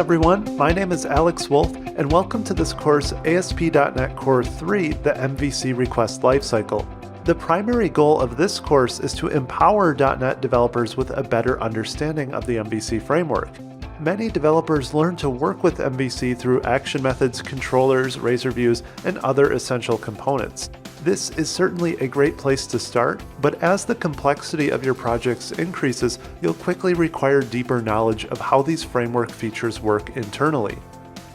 everyone, my name is Alex Wolf, and welcome to this course ASP.NET Core 3, the MVC Request Life Cycle. The primary goal of this course is to empower .NET developers with a better understanding of the MVC framework. Many developers learn to work with MVC through action methods, controllers, razor views, and other essential components. This is certainly a great place to start, but as the complexity of your projects increases, you'll quickly require deeper knowledge of how these framework features work internally.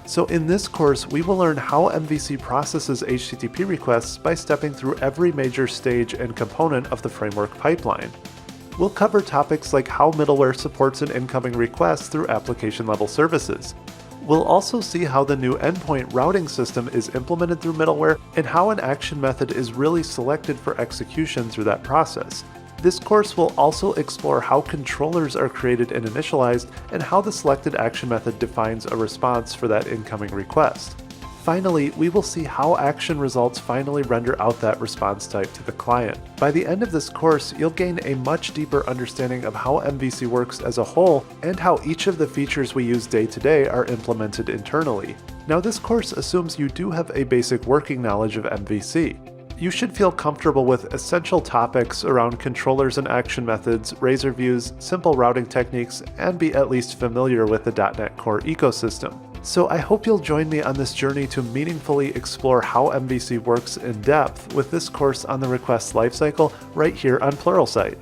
So in this course, we will learn how MVC processes HTTP requests by stepping through every major stage and component of the framework pipeline. We'll cover topics like how middleware supports an incoming request through application-level services. We'll also see how the new endpoint routing system is implemented through middleware and how an action method is really selected for execution through that process. This course will also explore how controllers are created and initialized and how the selected action method defines a response for that incoming request. Finally, we will see how action results finally render out that response type to the client. By the end of this course, you'll gain a much deeper understanding of how MVC works as a whole and how each of the features we use day to day are implemented internally. Now, this course assumes you do have a basic working knowledge of MVC. You should feel comfortable with essential topics around controllers and action methods, razor views, simple routing techniques, and be at least familiar with the .NET Core ecosystem. So I hope you'll join me on this journey to meaningfully explore how MVC works in depth with this course on the request lifecycle right here on Pluralsight.